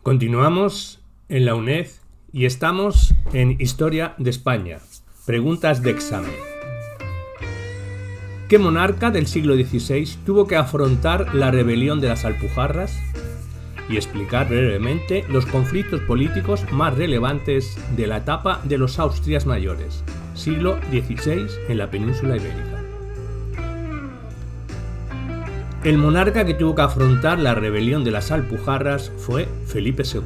Continuamos en la UNED y estamos en Historia de España. Preguntas de examen. ¿Qué monarca del siglo XVI tuvo que afrontar la rebelión de las Alpujarras? Y explicar brevemente los conflictos políticos más relevantes de la etapa de los Austrias mayores, siglo XVI en la península ibérica. El monarca que tuvo que afrontar la rebelión de las Alpujarras fue Felipe II.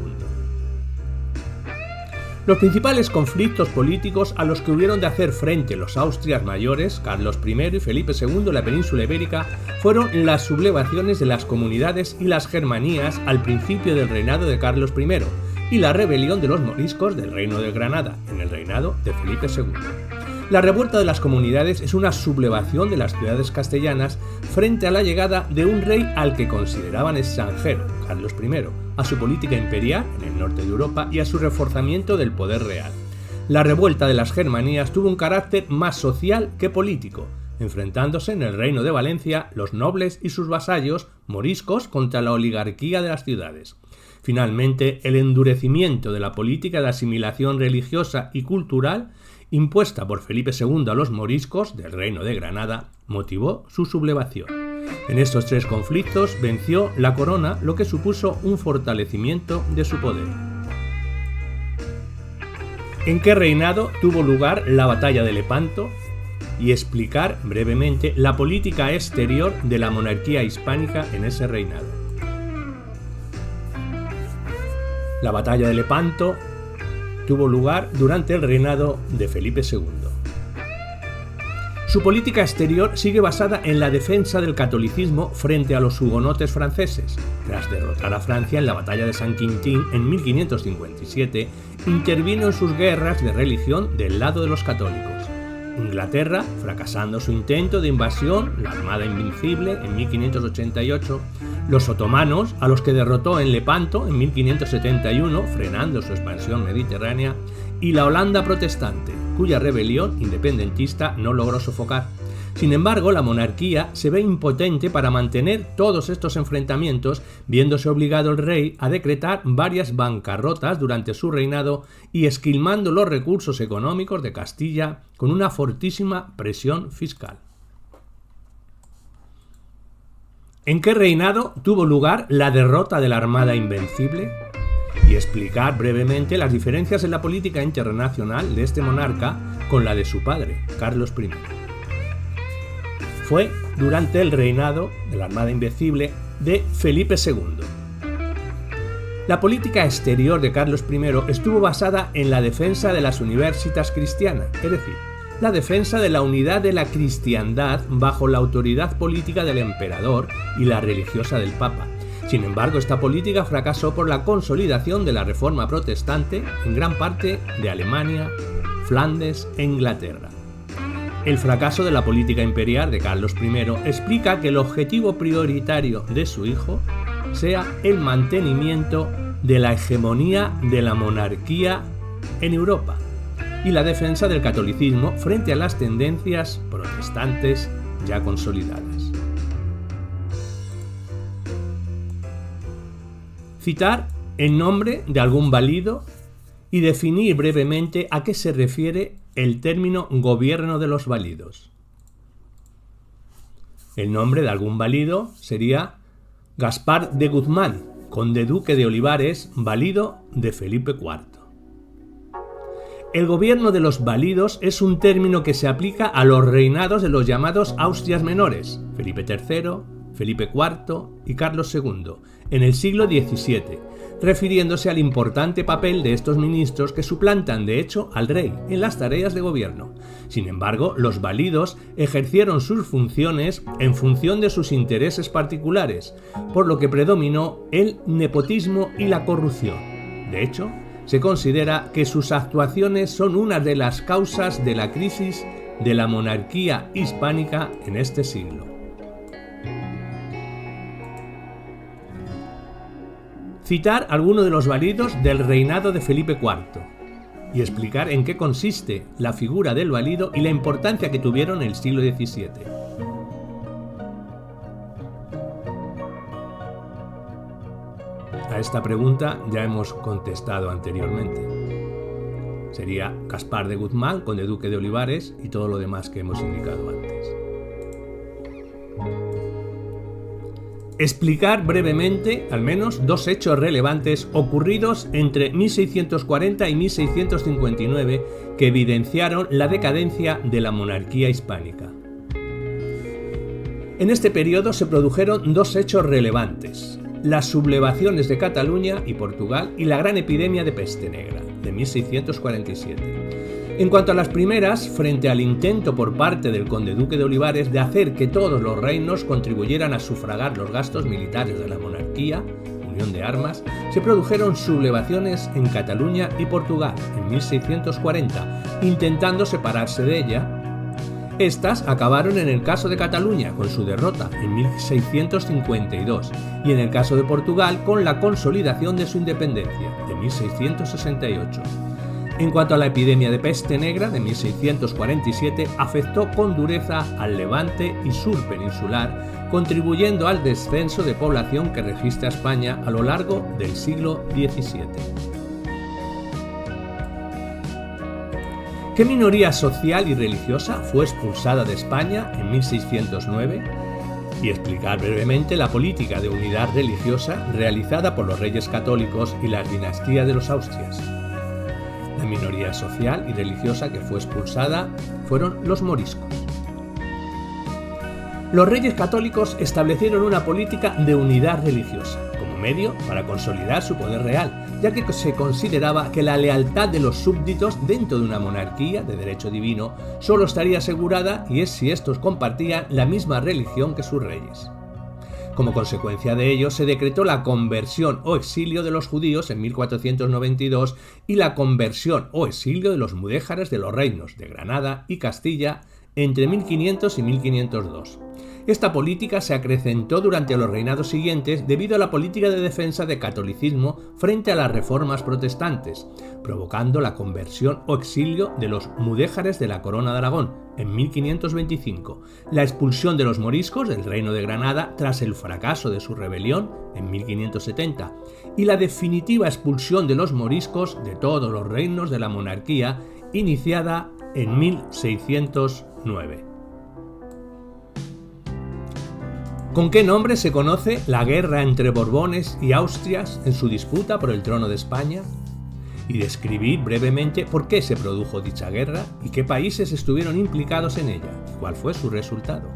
Los principales conflictos políticos a los que hubieron de hacer frente los Austrias mayores, Carlos I y Felipe II en la península ibérica, fueron las sublevaciones de las comunidades y las germanías al principio del reinado de Carlos I y la rebelión de los moriscos del reino de Granada en el reinado de Felipe II. La revuelta de las comunidades es una sublevación de las ciudades castellanas frente a la llegada de un rey al que consideraban extranjero, Carlos I, a su política imperial en el norte de Europa y a su reforzamiento del poder real. La revuelta de las germanías tuvo un carácter más social que político, enfrentándose en el reino de Valencia los nobles y sus vasallos moriscos contra la oligarquía de las ciudades. Finalmente, el endurecimiento de la política de asimilación religiosa y cultural impuesta por Felipe II a los moriscos del reino de Granada motivó su sublevación. En estos tres conflictos venció la corona, lo que supuso un fortalecimiento de su poder. ¿En qué reinado tuvo lugar la batalla de Lepanto? Y explicar brevemente la política exterior de la monarquía hispánica en ese reinado. La batalla de Lepanto tuvo lugar durante el reinado de Felipe II. Su política exterior sigue basada en la defensa del catolicismo frente a los hugonotes franceses. Tras derrotar a Francia en la batalla de San Quintín en 1557, intervino en sus guerras de religión del lado de los católicos. Inglaterra, fracasando su intento de invasión, la Armada Invencible en 1588, los otomanos, a los que derrotó en Lepanto en 1571, frenando su expansión mediterránea, y la Holanda protestante, cuya rebelión independentista no logró sofocar. Sin embargo, la monarquía se ve impotente para mantener todos estos enfrentamientos, viéndose obligado el rey a decretar varias bancarrotas durante su reinado y esquilmando los recursos económicos de Castilla con una fortísima presión fiscal. ¿En qué reinado tuvo lugar la derrota de la Armada Invencible? Y explicar brevemente las diferencias en la política internacional de este monarca con la de su padre, Carlos I. Fue durante el reinado de la Armada Invencible de Felipe II. La política exterior de Carlos I estuvo basada en la defensa de las universitas cristianas, es decir, la defensa de la unidad de la cristiandad bajo la autoridad política del emperador y la religiosa del Papa. Sin embargo, esta política fracasó por la consolidación de la reforma protestante en gran parte de Alemania, Flandes e Inglaterra. El fracaso de la política imperial de Carlos I explica que el objetivo prioritario de su hijo sea el mantenimiento de la hegemonía de la monarquía en Europa y la defensa del catolicismo frente a las tendencias protestantes ya consolidadas. Citar el nombre de algún válido y definir brevemente a qué se refiere el término gobierno de los válidos. El nombre de algún válido sería Gaspar de Guzmán, conde duque de Olivares, válido de Felipe IV. El gobierno de los válidos es un término que se aplica a los reinados de los llamados Austrias menores, Felipe III, Felipe IV y Carlos II, en el siglo XVII, refiriéndose al importante papel de estos ministros que suplantan de hecho al rey en las tareas de gobierno. Sin embargo, los válidos ejercieron sus funciones en función de sus intereses particulares, por lo que predominó el nepotismo y la corrupción. De hecho, se considera que sus actuaciones son una de las causas de la crisis de la monarquía hispánica en este siglo. Citar algunos de los válidos del reinado de Felipe IV y explicar en qué consiste la figura del válido y la importancia que tuvieron en el siglo XVII. A esta pregunta ya hemos contestado anteriormente. Sería Gaspar de Guzmán, conde duque de Olivares, y todo lo demás que hemos indicado antes. Explicar brevemente al menos dos hechos relevantes ocurridos entre 1640 y 1659 que evidenciaron la decadencia de la monarquía hispánica. En este periodo se produjeron dos hechos relevantes: las sublevaciones de Cataluña y Portugal y la gran epidemia de peste negra de 1647. En cuanto a las primeras, frente al intento por parte del conde duque de Olivares de hacer que todos los reinos contribuyeran a sufragar los gastos militares de la monarquía, unión de armas, se produjeron sublevaciones en Cataluña y Portugal en 1640, intentando separarse de ella. Estas acabaron en el caso de Cataluña con su derrota en 1652 y en el caso de Portugal con la consolidación de su independencia de 1668. En cuanto a la epidemia de peste negra de 1647, afectó con dureza al Levante y sur peninsular, contribuyendo al descenso de población que registra España a lo largo del siglo XVII. ¿Qué minoría social y religiosa fue expulsada de España en 1609? Y explicar brevemente la política de unidad religiosa realizada por los reyes católicos y la dinastía de los Austrias. La minoría social y religiosa que fue expulsada fueron los moriscos. Los reyes católicos establecieron una política de unidad religiosa como medio para consolidar su poder real, ya que se consideraba que la lealtad de los súbditos dentro de una monarquía de derecho divino solo estaría asegurada y es si estos compartían la misma religión que sus reyes. Como consecuencia de ello, se decretó la conversión o exilio de los judíos en 1492 y la conversión o exilio de los mudéjares de los reinos de Granada y Castilla entre 1500 y 1502. Esta política se acrecentó durante los reinados siguientes debido a la política de defensa del catolicismo frente a las reformas protestantes, provocando la conversión o exilio de los mudéjares de la Corona de Aragón en 1525, la expulsión de los moriscos del Reino de Granada tras el fracaso de su rebelión en 1570 y la definitiva expulsión de los moriscos de todos los reinos de la monarquía iniciada en 1609. ¿Con qué nombre se conoce la guerra entre Borbones y Austrias en su disputa por el trono de España? Y describir brevemente por qué se produjo dicha guerra y qué países estuvieron implicados en ella y cuál fue su resultado.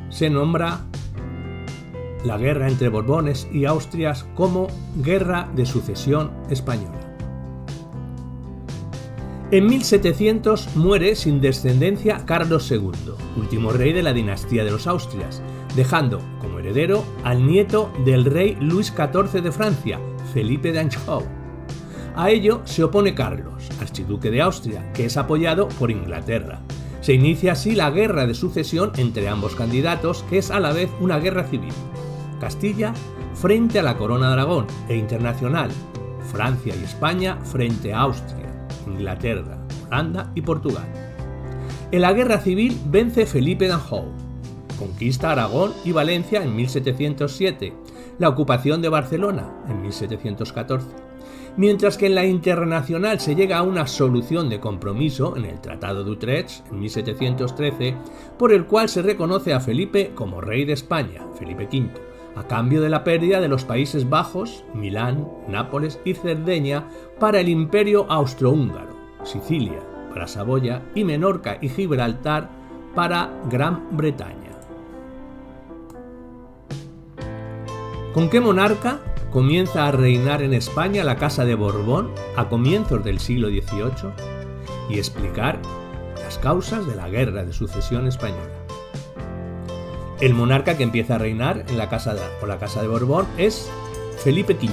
Se nombra la guerra entre Borbones y Austrias como Guerra de Sucesión Española. En 1700 muere sin descendencia Carlos II, último rey de la dinastía de los Austrias, dejando como heredero al nieto del rey Luis XIV de Francia, Felipe de Anjou. A ello se opone Carlos, archiduque de Austria, que es apoyado por Inglaterra. Se inicia así la guerra de sucesión entre ambos candidatos, que es a la vez una guerra civil. Castilla frente a la Corona de Aragón e internacional, Francia y España frente a Austria, Inglaterra, Holanda y Portugal. En la guerra civil vence Felipe de Anjou, conquista Aragón y Valencia en 1707, la ocupación de Barcelona en 1714, mientras que en la internacional se llega a una solución de compromiso en el Tratado de Utrecht en 1713, por el cual se reconoce a Felipe como rey de España, Felipe V, a cambio de la pérdida de los Países Bajos, Milán, Nápoles y Cerdeña para el Imperio Austrohúngaro, Sicilia para Saboya y Menorca y Gibraltar para Gran Bretaña. ¿Con qué monarca comienza a reinar en España la Casa de Borbón a comienzos del siglo XVIII? Y explicar las causas de la Guerra de Sucesión Española. El monarca que empieza a reinar en la Casa de Borbón es Felipe V.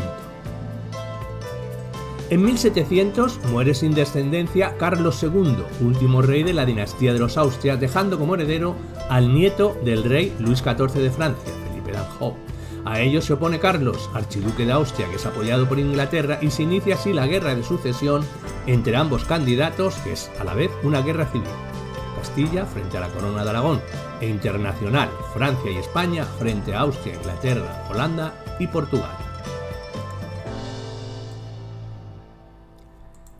En 1700 muere sin descendencia Carlos II, último rey de la dinastía de los Austrias, dejando como heredero al nieto del rey Luis XIV de Francia, Felipe de Anjou. A ello se opone Carlos, archiduque de Austria, que es apoyado por Inglaterra, y se inicia así la guerra de sucesión entre ambos candidatos, que es a la vez una guerra civil. Castilla frente a la Corona de Aragón, e internacional Francia y España frente a Austria, Inglaterra, Holanda y Portugal.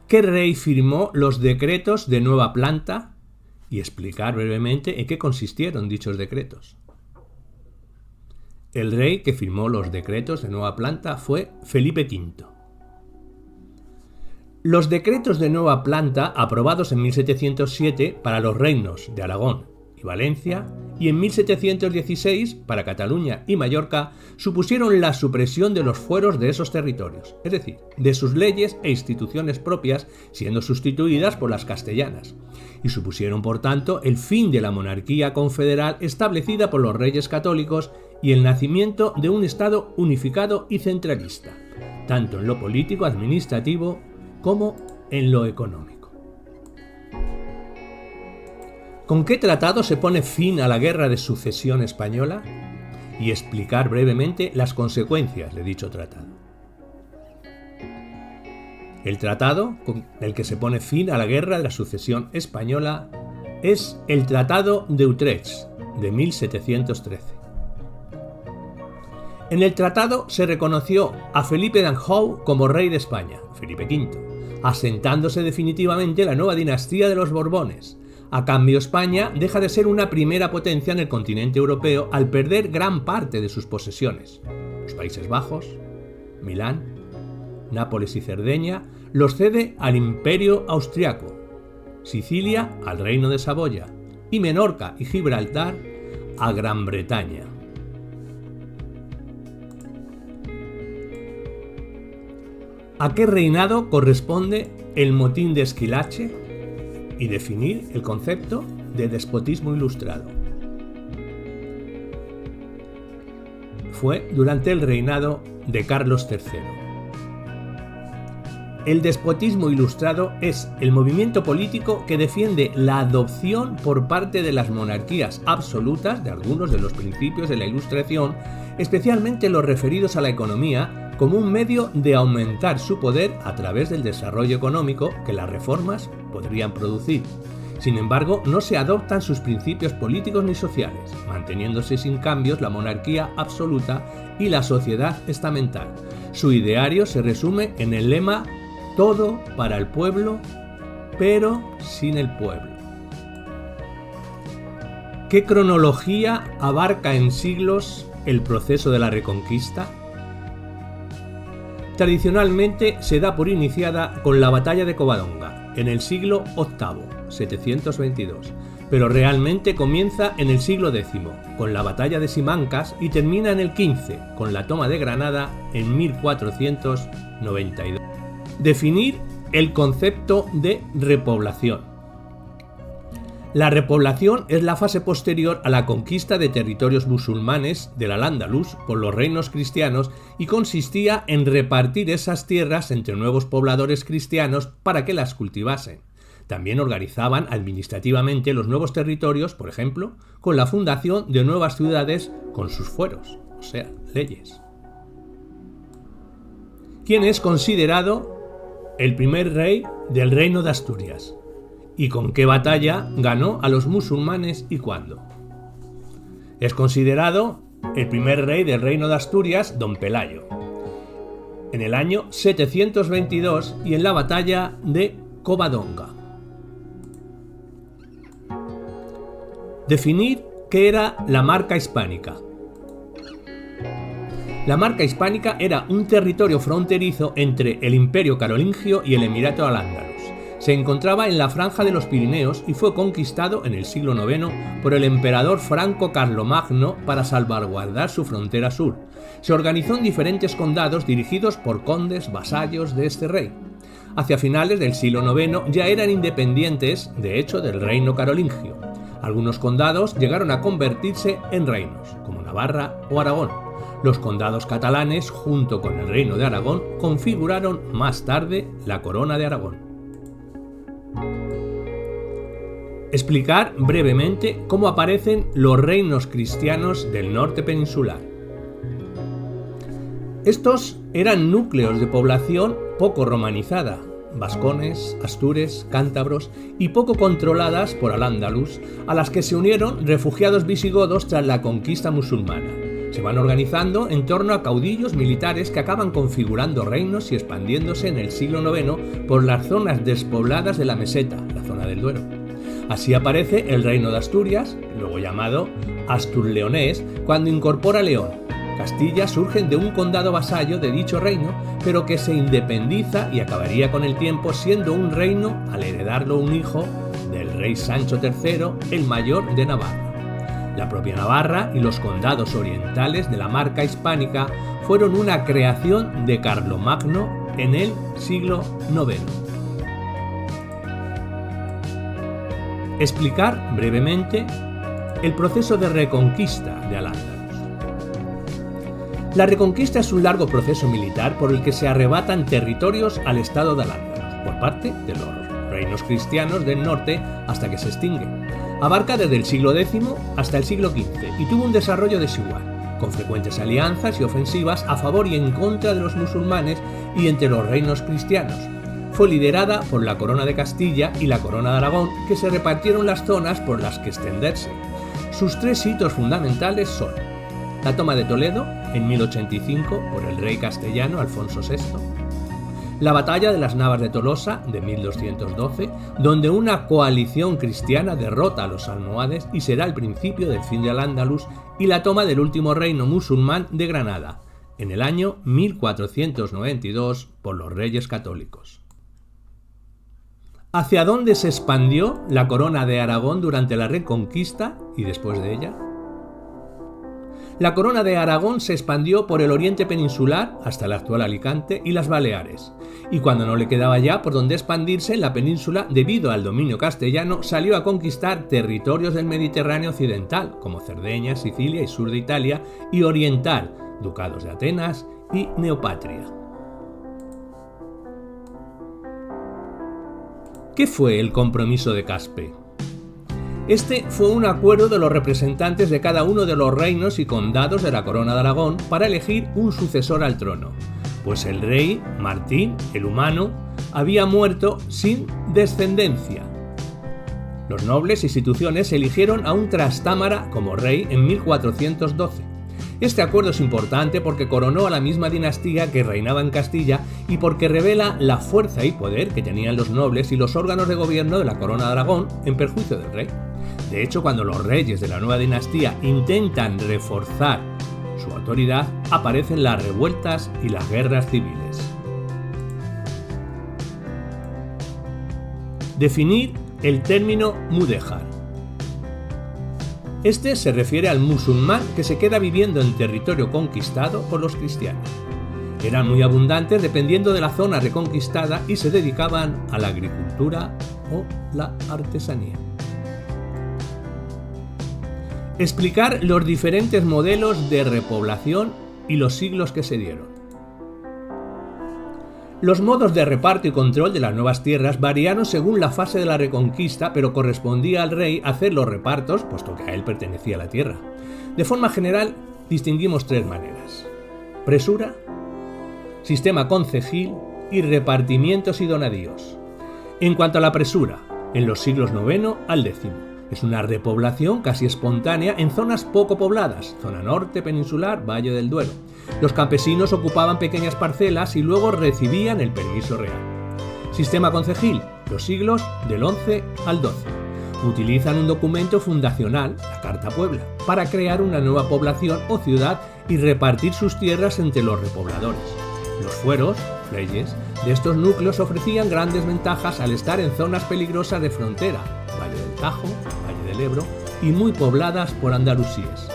¿Qué rey firmó los decretos de nueva planta? Y explicar brevemente en qué consistieron dichos decretos. El rey que firmó los decretos de nueva planta fue Felipe V. Los decretos de nueva planta, aprobados en 1707 para los reinos de Aragón y Valencia, y en 1716 para Cataluña y Mallorca, supusieron la supresión de los fueros de esos territorios, es decir, de sus leyes e instituciones propias, siendo sustituidas por las castellanas, y supusieron, por tanto, el fin de la monarquía confederal establecida por los reyes católicos y el nacimiento de un Estado unificado y centralista, tanto en lo político, administrativo, como en lo económico. ¿Con qué tratado se pone fin a la Guerra de Sucesión Española? Y explicar brevemente las consecuencias de dicho tratado. El tratado con el que se pone fin a la Guerra de la Sucesión Española es el Tratado de Utrecht de 1713. En el tratado se reconoció a Felipe d'Anjou como rey de España, Felipe V, asentándose definitivamente la nueva dinastía de los Borbones. A cambio, España deja de ser una primera potencia en el continente europeo al perder gran parte de sus posesiones. Los Países Bajos, Milán, Nápoles y Cerdeña los cede al Imperio Austriaco, Sicilia al Reino de Saboya y Menorca y Gibraltar a Gran Bretaña. ¿A qué reinado corresponde el motín de Esquilache? Y definir el concepto de despotismo ilustrado. Fue durante el reinado de Carlos III. El despotismo ilustrado es el movimiento político que defiende la adopción por parte de las monarquías absolutas de algunos de los principios de la Ilustración, especialmente los referidos a la economía, como un medio de aumentar su poder a través del desarrollo económico que las reformas podrían producir. Sin embargo, no se adoptan sus principios políticos ni sociales, manteniéndose sin cambios la monarquía absoluta y la sociedad estamental. Su ideario se resume en el lema "todo para el pueblo, pero sin el pueblo". ¿Qué cronología abarca en siglos el proceso de la Reconquista? Tradicionalmente se da por iniciada con la batalla de Covadonga, en el siglo VIII, 722, pero realmente comienza en el siglo X, con la batalla de Simancas, y termina en el XV, con la toma de Granada en 1492. Definir el concepto de repoblación. La repoblación es la fase posterior a la conquista de territorios musulmanes del Al-Ándalus por los reinos cristianos y consistía en repartir esas tierras entre nuevos pobladores cristianos para que las cultivasen. También organizaban administrativamente los nuevos territorios, por ejemplo, con la fundación de nuevas ciudades con sus fueros, o sea, leyes. ¿Quién es considerado el primer rey del Reino de Asturias? ¿Y con qué batalla ganó a los musulmanes y cuándo? Es considerado el primer rey del Reino de Asturias, don Pelayo, en el año 722 y en la batalla de Covadonga. Definir qué era la Marca Hispánica. La Marca Hispánica era un territorio fronterizo entre el Imperio Carolingio y el Emirato Al-Ándalus. Se encontraba en la franja de los Pirineos y fue conquistado en el siglo IX por el emperador franco Carlomagno para salvaguardar su frontera sur. Se organizó en diferentes condados dirigidos por condes vasallos de este rey. Hacia finales del siglo IX ya eran independientes, de hecho, del reino carolingio. Algunos condados llegaron a convertirse en reinos, como Navarra o Aragón. Los condados catalanes, junto con el reino de Aragón, configuraron más tarde la Corona de Aragón. Explicar brevemente cómo aparecen los reinos cristianos del norte peninsular. Estos eran núcleos de población poco romanizada, vascones, astures, cántabros y poco controladas por Al-Ándalus, a las que se unieron refugiados visigodos tras la conquista musulmana. Se van organizando en torno a caudillos militares que acaban configurando reinos y expandiéndose en el siglo IX por las zonas despobladas de la meseta, la zona del Duero. Así aparece el reino de Asturias, luego llamado Asturleonés, cuando incorpora León. Castilla surge de un condado vasallo de dicho reino, pero que se independiza y acabaría con el tiempo siendo un reino al heredarlo un hijo del rey Sancho III, el mayor de Navarra. La propia Navarra y los condados orientales de la Marca Hispánica fueron una creación de Carlomagno en el siglo IX. Explicar brevemente el proceso de reconquista de Al-Ándalus. La reconquista es un largo proceso militar por el que se arrebatan territorios al estado de Al-Ándalus por parte de los reinos cristianos del norte hasta que se extingue. Abarca desde el siglo X hasta el siglo XV y tuvo un desarrollo desigual, con frecuentes alianzas y ofensivas a favor y en contra de los musulmanes y entre los reinos cristianos. Fue liderada por la Corona de Castilla y la Corona de Aragón, que se repartieron las zonas por las que extenderse. Sus tres hitos fundamentales son la toma de Toledo en 1085 por el rey castellano Alfonso VI, la batalla de las Navas de Tolosa de 1212, donde una coalición cristiana derrota a los almohades y será el principio del fin de Al-Ándalus, y la toma del último reino musulmán de Granada, en el año 1492 por los reyes católicos. ¿Hacia dónde se expandió la corona de Aragón durante la Reconquista y después de ella? La corona de Aragón se expandió por el oriente peninsular hasta el actual Alicante y las Baleares, y cuando no le quedaba ya por donde expandirse en la península debido al dominio castellano, salió a conquistar territorios del Mediterráneo occidental, como Cerdeña, Sicilia y sur de Italia, y oriental, ducados de Atenas y Neopatria. ¿Qué fue el compromiso de Caspe? Este fue un acuerdo de los representantes de cada uno de los reinos y condados de la Corona de Aragón para elegir un sucesor al trono, pues el rey, Martín, el Humano, había muerto sin descendencia. Los nobles e instituciones eligieron a un Trastámara como rey en 1412. Este acuerdo es importante porque coronó a la misma dinastía que reinaba en Castilla y porque revela la fuerza y poder que tenían los nobles y los órganos de gobierno de la Corona de Aragón en perjuicio del rey. De hecho, cuando los reyes de la nueva dinastía intentan reforzar su autoridad, aparecen las revueltas y las guerras civiles. Definir el término mudéjar. Este se refiere al musulmán que se queda viviendo en territorio conquistado por los cristianos. Eran muy abundantes dependiendo de la zona reconquistada y se dedicaban a la agricultura o la artesanía. Explicar los diferentes modelos de repoblación y los siglos que se dieron. Los modos de reparto y control de las nuevas tierras variaron según la fase de la reconquista, pero correspondía al rey hacer los repartos, puesto que a él pertenecía la tierra. De forma general, distinguimos tres maneras: presura, sistema concejil y repartimientos y donadíos. En cuanto a la presura, en los siglos IX al X, es una repoblación casi espontánea en zonas poco pobladas, zona norte peninsular, Valle del Duero. Los campesinos ocupaban pequeñas parcelas y luego recibían el permiso real. Sistema concejil, los siglos del XI al XII. Utilizan un documento fundacional, la Carta Puebla, para crear una nueva población o ciudad y repartir sus tierras entre los repobladores. Los fueros, leyes, de estos núcleos ofrecían grandes ventajas al estar en zonas peligrosas de frontera, Valle del Tajo, Valle del Ebro, y muy pobladas por andalusíes.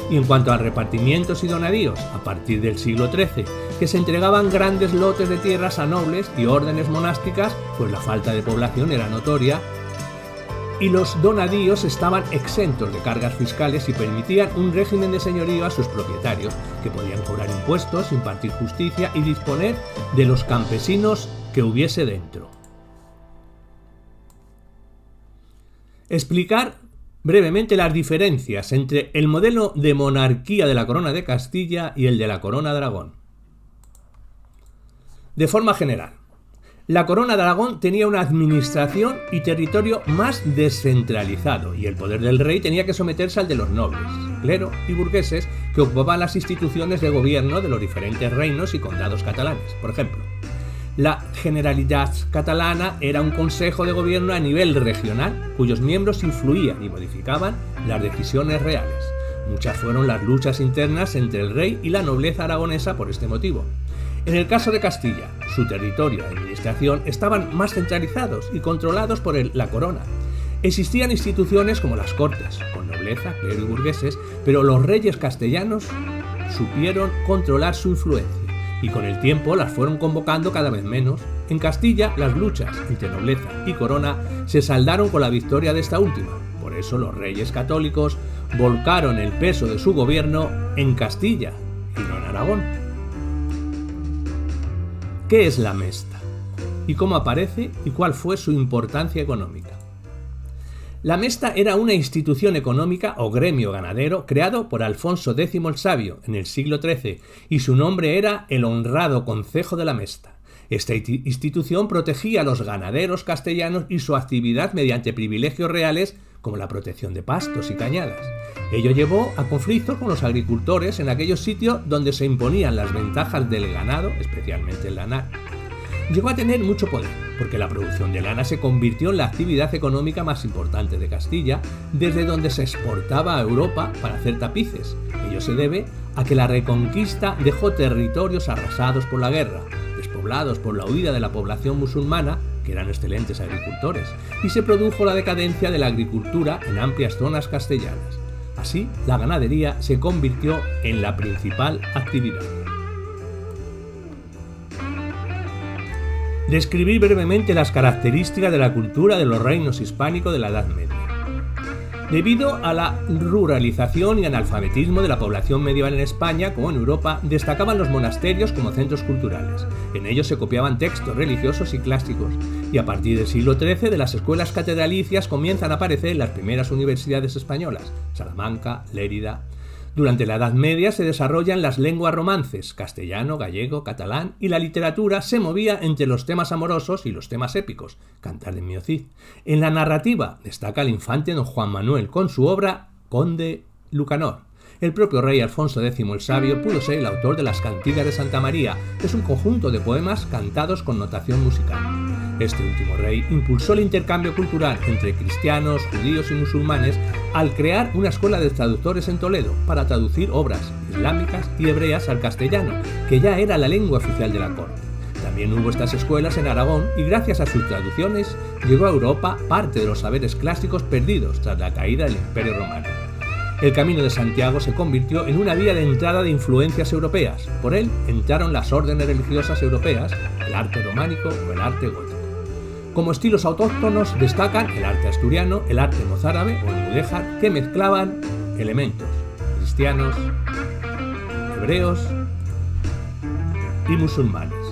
Y en cuanto a repartimientos y donadíos, a partir del siglo XIII, que se entregaban grandes lotes de tierras a nobles y órdenes monásticas, pues la falta de población era notoria, y los donadíos estaban exentos de cargas fiscales y permitían un régimen de señorío a sus propietarios, que podían cobrar impuestos, impartir justicia y disponer de los campesinos que hubiese dentro. Explicar brevemente las diferencias entre el modelo de monarquía de la Corona de Castilla y el de la Corona de Aragón. De forma general, La Corona de Aragón tenía una administración y territorio más descentralizado, y el poder del rey tenía que someterse al de los nobles, clero y burgueses que ocupaban las instituciones de gobierno de los diferentes reinos y condados catalanes. Por ejemplo, la Generalitat Catalana era un consejo de gobierno a nivel regional cuyos miembros influían y modificaban las decisiones reales. Muchas fueron las luchas internas entre el rey y la nobleza aragonesa por este motivo. En el caso de Castilla, su territorio y administración estaban más centralizados y controlados por la corona. Existían instituciones como las cortes, con nobleza, clero y burgueses, pero los reyes castellanos supieron controlar su influencia y con el tiempo las fueron convocando cada vez menos. En Castilla, las luchas entre nobleza y corona se saldaron con la victoria de esta última. Por eso los reyes católicos volcaron el peso de su gobierno en Castilla y no en Aragón. ¿Qué es la Mesta? ¿Y cómo aparece? ¿Y cuál fue su importancia económica? La Mesta era una institución económica o gremio ganadero creado por Alfonso X el Sabio en el siglo XIII y su nombre era el Honrado Concejo de la Mesta. Esta institución protegía a los ganaderos castellanos y su actividad mediante privilegios reales como la protección de pastos y cañadas. Ello llevó a conflictos con los agricultores en aquellos sitios donde se imponían las ventajas del ganado, especialmente el lanar. Llegó a tener mucho poder, porque la producción de lana se convirtió en la actividad económica más importante de Castilla, desde donde se exportaba a Europa para hacer tapices. Ello se debe a que la Reconquista dejó territorios arrasados por la guerra, despoblados por la huida de la población musulmana, que eran excelentes agricultores, y se produjo la decadencia de la agricultura en amplias zonas castellanas. Así, la ganadería se convirtió en la principal actividad. Describir brevemente las características de la cultura de los reinos hispánicos de la Edad Media. Debido a la ruralización y analfabetismo de la población medieval en España, como en Europa, destacaban los monasterios como centros culturales. En ellos se copiaban textos religiosos y clásicos, y a partir del siglo XIII de las escuelas catedralicias comienzan a aparecer las primeras universidades españolas, Salamanca, Lérida. Durante la Edad Media se desarrollan las lenguas romances, castellano, gallego, catalán, y la literatura se movía entre los temas amorosos y los temas épicos, Cantar de Mio Cid. En la narrativa destaca el infante don Juan Manuel con su obra Conde Lucanor. El propio rey Alfonso X el Sabio pudo ser el autor de las Cantigas de Santa María, que es un conjunto de poemas cantados con notación musical. Este último rey impulsó el intercambio cultural entre cristianos, judíos y musulmanes al crear una escuela de traductores en Toledo para traducir obras islámicas y hebreas al castellano, que ya era la lengua oficial de la corte. También hubo estas escuelas en Aragón y gracias a sus traducciones llegó a Europa parte de los saberes clásicos perdidos tras la caída del Imperio Romano. El Camino de Santiago se convirtió en una vía de entrada de influencias europeas. Por él entraron las órdenes religiosas europeas, el arte románico o el arte gótico. Como estilos autóctonos destacan el arte asturiano, el arte mozárabe o el mudéjar, que mezclaban elementos cristianos, hebreos y musulmanes.